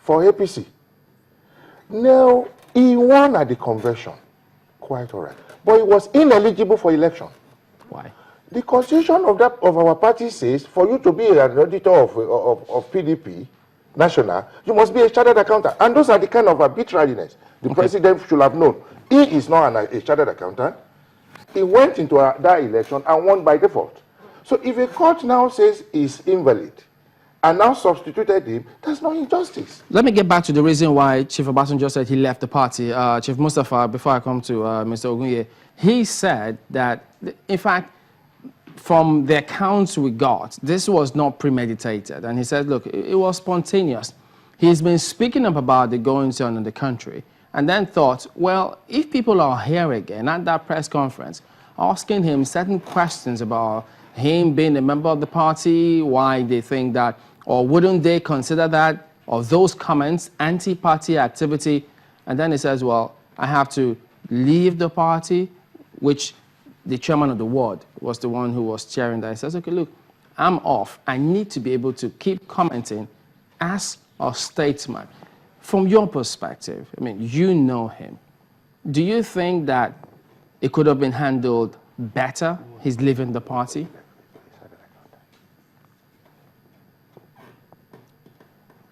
for APC. Now, he won at the convention, quite all right, but he was ineligible for election. Why? The constitution of our party says for you to be an auditor of PDP national, you must be a chartered accountant, and those are the kind of arbitrariness the president should have known. He is not a chartered accountant. He went into that election and won by default. So if a court now says he's invalid and now substituted him, that's not injustice. Let me get back to the reason why Chief Obasanjo said he left the party. Chief Mustafa, before I come to Mr. Ogunye, he said that, in fact, from the accounts we got, this was not premeditated. And he said, look, it was spontaneous. He's been speaking up about the goings on in the country and then thought, well, if people are here again at that press conference, asking him certain questions about him being a member of the party, why they think that, or wouldn't they consider that, or those comments, anti-party activity, and then he says, well, I have to leave the party, which the chairman of the ward was the one who was chairing that. He says, okay, look, I'm off. I need to be able to keep commenting as a statesman. From your perspective, I mean, you know him. Do you think that it could have been handled better, his leaving the party?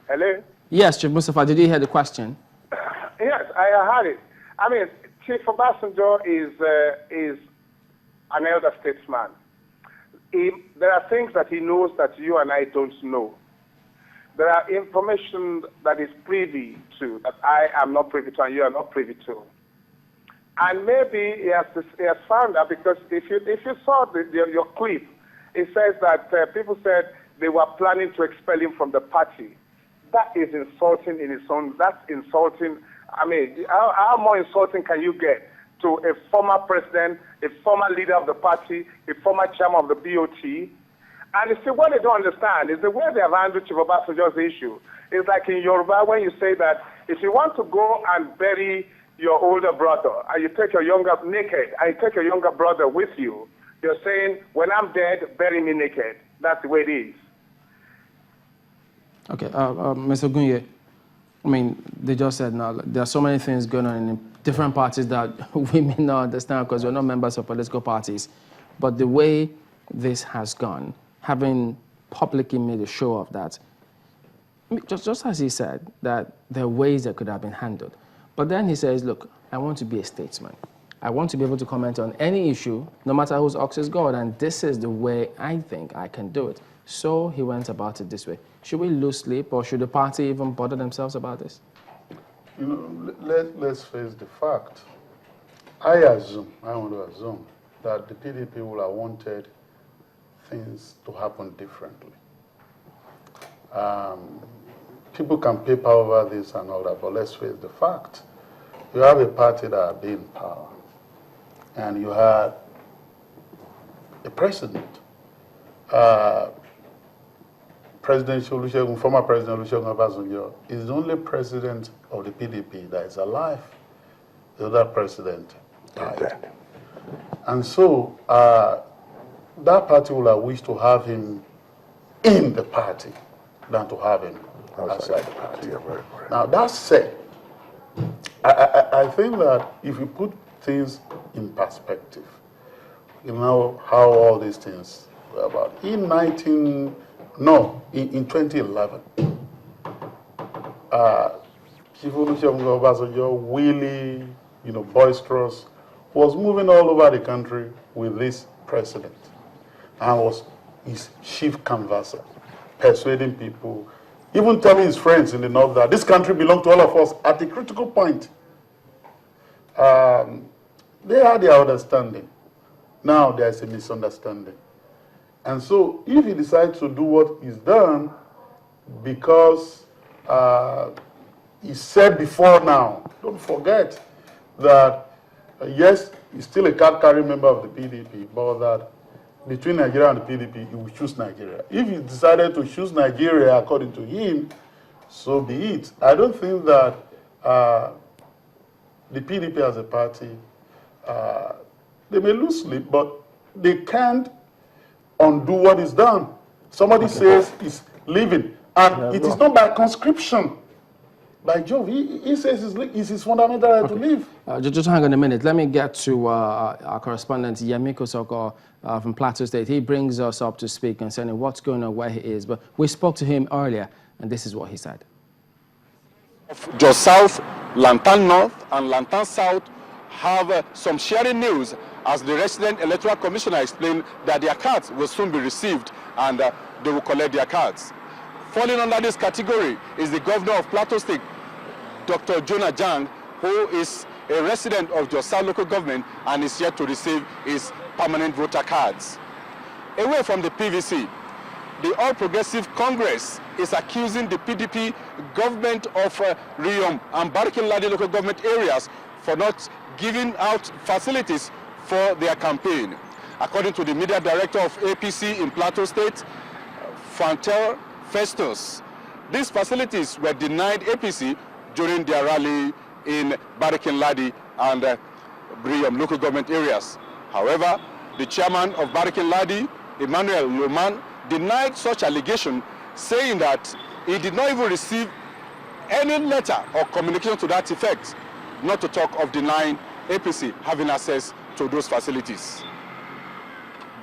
Hello? Yes, Chief Mustafa, did you hear the question? Yes, I heard it. I mean, Chief Obasanjo is an elder statesman. There are things that he knows that you and I don't know. There are information that is privy to, that I am not privy to and you are not privy to. And maybe he has found that because if you saw your clip, it says that people said they were planning to expel him from the party. That is insulting in its own. That's insulting. I mean, how more insulting can you get to a former president, a former leader of the party, a former chairman of the BOT? And you see, what they don't understand is the way they have handled Chief Obasanjo's issue. It's like in Yoruba when you say that if you want to go and bury your older brother and you take your younger naked and you take your younger brother with you, you're saying, when I'm dead, bury me naked. That's the way it is. Okay, Mr. Ogunye, I mean, they just said now there are so many things going on in different parties that we may not understand because we're not members of political parties. But the way this has gone, having publicly made a show of that, just as he said, that there are ways that could have been handled. But then he says, look, I want to be a statesman. I want to be able to comment on any issue, no matter whose ox is God, and this is the way I think I can do it. So he went about it this way. Should we lose sleep, or should the party even bother themselves about this? You know, let's face the fact. I want to assume that the PDP would have wanted things to happen differently. People can paper over this and all that, but let's face the fact. You have a party that are in power, and you had a president. Former President Olusegun Obasanjo is the only president of the PDP that is alive. The other president died. And so that party will have wished to have him in the party than to have him outside the party. Now, that said, I think that if you put things in perspective, you know how all these things were about. In 2011, Chief Olusegun Obasanjo, Willie, boisterous, was moving all over the country with this president and was his chief canvasser, persuading people, even telling his friends in the north that this country belonged to all of us at a critical point. They had their understanding. Now there is a misunderstanding. And so if he decides to do what he's done, because he said before now, don't forget that, yes, he's still a card-carrying member of the PDP, but that between Nigeria and the PDP, he will choose Nigeria. If he decided to choose Nigeria according to him, so be it. I don't think that the PDP as a party, they may lose sleep, but they can't undo what is done. Somebody says he's leaving, and it is not by conscription. By Jove, he says it's his fundamental right to leave. Just hang on a minute. Let me get to our correspondent, Yamiko Soko from Plateau State. He brings us up to speak concerning what's going on where he is. But we spoke to him earlier, and this is what he said. Jos South, Lantan North, and Lantan South have some sharing news, as the resident electoral commissioner explained that their cards will soon be received and they will collect their cards. Falling under this category is the governor of Plateau State, Dr. Jonah Jang, who is a resident of Jos South local government and is yet to receive his permanent voter cards. Away from the PVC, the All Progressive Congress is accusing the PDP government of Riyom and Barkin Ladi local government areas for not giving out facilities for their campaign. According to the media director of APC in Plateau State, Fantel Festus, these facilities were denied APC during their rally in Barkin Ladi and Riyom local government areas. However, the chairman of Barkin Ladi, Emmanuel Loman, denied such allegation, saying that he did not even receive any letter or communication to that effect, not to talk of denying APC having access to those facilities.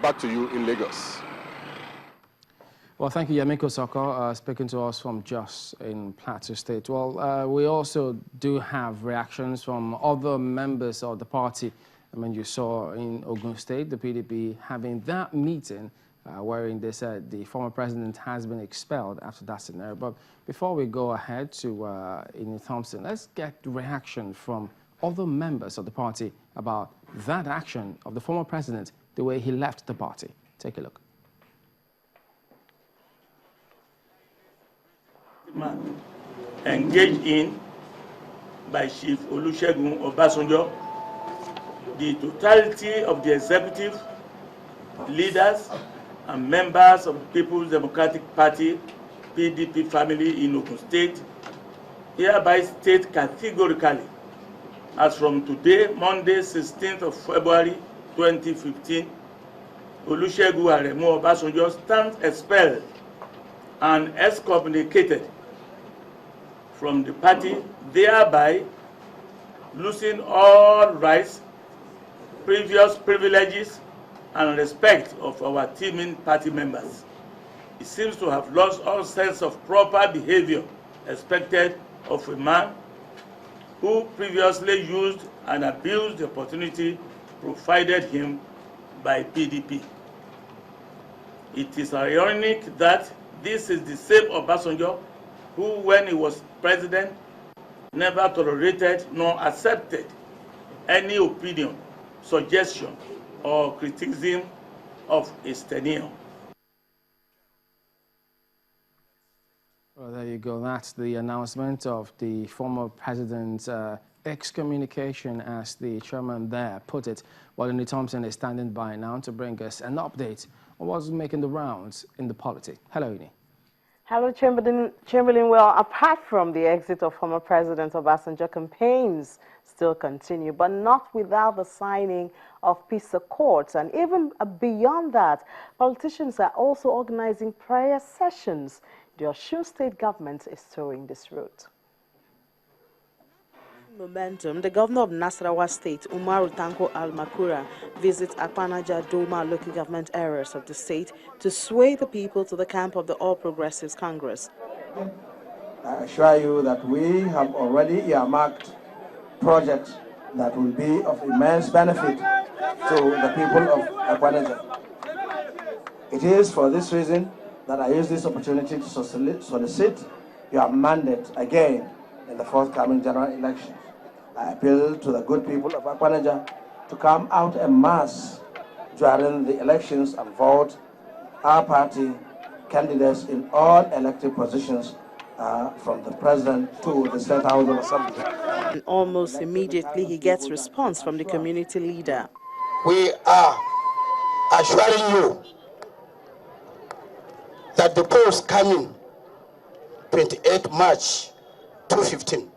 Back to you in Lagos. Well, thank you, Yamiko Soko, speaking to us from Jos in Plateau State. Well, we also do have reactions from other members of the party. I mean, you saw in Ogun State, the PDP having that meeting wherein they said the former president has been expelled after that scenario. But before we go ahead to Inu Thompson, let's get the reaction from other members of the party about that action of the former president, the way he left the party. Take a look. Engaged in by Chief Olusegun Obasanjo, the totality of the executive leaders and members of the People's Democratic Party, PDP family in Ogun State, hereby state categorically, as from today, Monday, 16th of February 2015, Olusegun Aremu Obasanjo stands expelled and excommunicated from the party, thereby losing all rights, previous privileges, and respect of our teaming party members. He seems to have lost all sense of proper behavior expected of a man who previously used and abused the opportunity provided him by PDP. It is ironic that this is the same Obasanjo who, when he was president, never tolerated nor accepted any opinion, suggestion, or criticism of his tenure. Well, there you go. That's the announcement of the former president's excommunication, as the chairman there put it. While Inu Thompson is standing by now to bring us an update on what's making the rounds in the polity. Hello, Inu. Hello, Chamberlain. Well, apart from the exit of former President Obasanjo, campaigns still continue, but not without the signing of peace accords. And even beyond that, politicians are also organizing prayer sessions. The Osun State government is touring this route. Momentum, the governor of Nasarawa State, Umaru Tanko Al-Makura, visits Akpanaja Doma local government areas of the state to sway the people to the camp of the All Progressives Congress. I assure you that we have already earmarked projects that will be of immense benefit to the people of Akpanaja. It is for this reason that I use this opportunity to solicit your mandate again in the forthcoming general elections. I appeal to the good people of Akpanaja to come out en masse during the elections and vote our party candidates in all elected positions from the president to the State House of Assembly. And almost immediately he gets response from the community leader. We are assuring you that the polls coming 28 March 2015,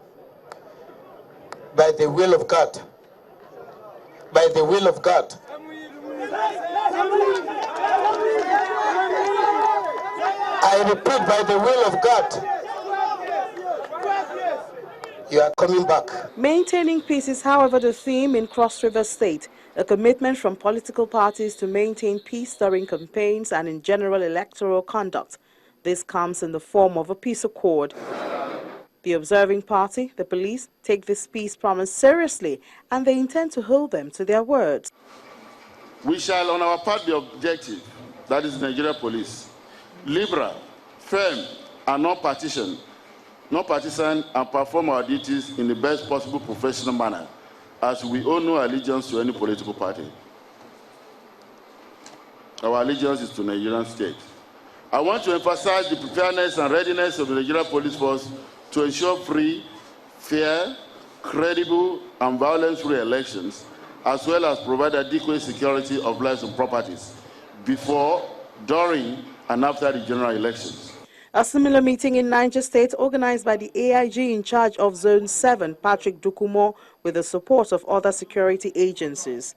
by the will of God, by the will of God, I repeat, by the will of God, You are coming back. Maintaining peace is, however, the theme in Cross River State, a commitment from political parties to maintain peace during campaigns and in general electoral conduct. This comes in the form of a peace accord. The observing party, the police, take this peace promise seriously, and they intend to hold them to their words. We shall on our part be objective, that is Nigeria Police, liberal, firm, and non-partisan, and perform our duties in the best possible professional manner, as we owe no allegiance to any political party. Our allegiance is to the Nigerian state. I want to emphasize the preparedness and readiness of the Nigerian Police Force to ensure free, fair, credible, and violence-free elections, as well as provide adequate security of lives and properties before, during, and after the general elections. A similar meeting in Niger State, organized by the AIG in charge of Zone 7, Patrick Dukumo, with the support of other security agencies.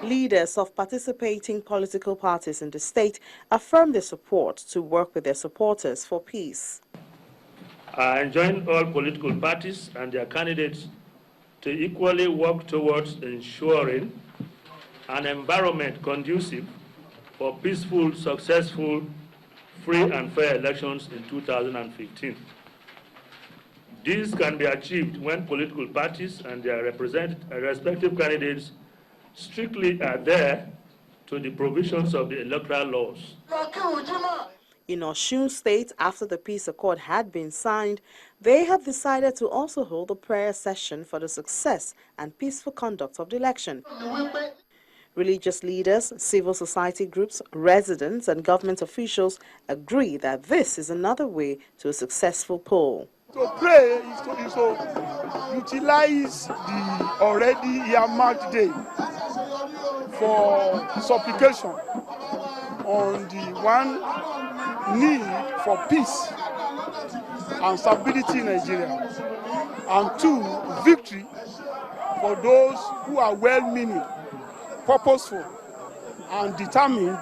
Leaders of participating political parties in the state affirm their support to work with their supporters for peace. I enjoin all political parties and their candidates to equally work towards ensuring an environment conducive for peaceful, successful, free and fair elections in 2015. This can be achieved when political parties and their respective candidates strictly adhere to the provisions of the electoral laws. In Osun State, after the peace accord had been signed, they have decided to also hold a prayer session for the success and peaceful conduct of the election. Religious leaders, civil society groups, residents, and government officials agree that this is another way to a successful poll. To pray is to utilize the already earmarked day for supplication on the one need for peace and stability in Nigeria, and two, victory for those who are well-meaning, purposeful, and determined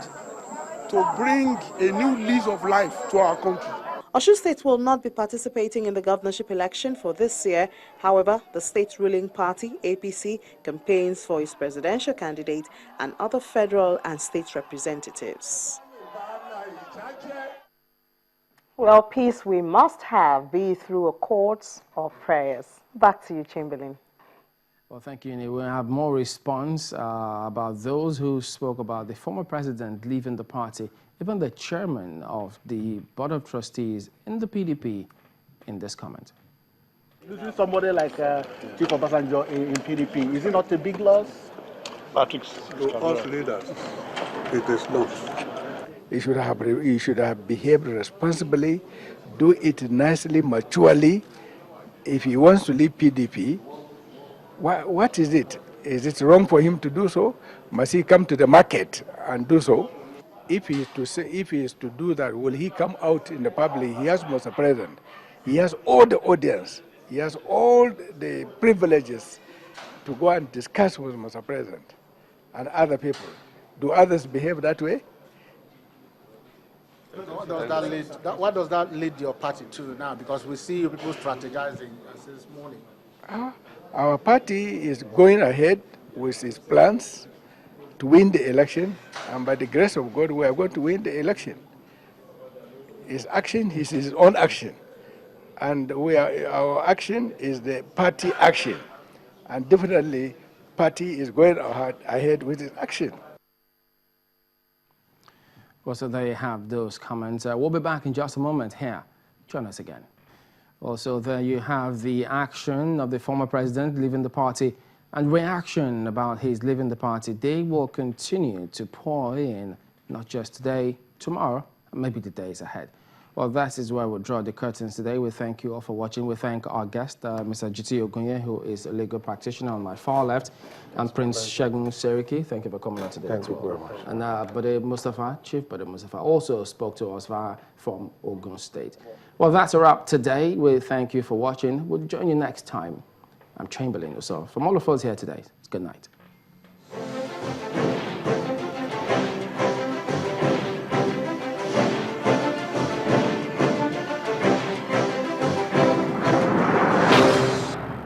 to bring a new lease of life to our country. Osun State will not be participating in the governorship election for this year. However, the state's ruling party, APC, campaigns for its presidential candidate and other federal and state representatives. Well, peace we must have, be it through accords or prayers. Back to you, Chamberlain. Well, thank you. We'll have more response about those who spoke about the former president leaving the party, even the chairman of the Board of Trustees in the PDP in this comment. Losing somebody like Chief Obasanjo in PDP, is it not a big loss? To us leaders, it is not. He should have behaved responsibly, do it nicely, maturely. If he wants to leave PDP, what is it? Is it wrong for him to do so? Must he come to the market and do so? If he is to do that, will he come out in the public? He has Mr. President. He has all the audience. He has all the privileges to go and discuss with Mr. President and other people. Do others behave that way? What does that lead your party to now? Because we see people strategizing since morning. Our party is going ahead with its plans to win the election, and by the grace of God, we are going to win the election. His action is his own action, and our action is the party action, and definitely, party is going ahead with its action. Well, so there you have those comments. We'll be back in just a moment here. Join us again. Also, there you have the action of the former president leaving the party and reaction about his leaving the party. They will continue to pour in, not just today, tomorrow, and maybe the days ahead. Well, that is where we'll draw the curtains today. We thank you all for watching. We thank our guest, Mr. Jiti Ogunye, who is a legal practitioner on my far left, and Prince Shegun Seriki. Thank you for coming on today. Thank you very much. And Bade Mustafa, Chief Bade Mustafa, also spoke to us from Ogun State. Well, that's a wrap today. We thank you for watching. We'll join you next time. I'm Chamberlain, so from all of us here today, good night.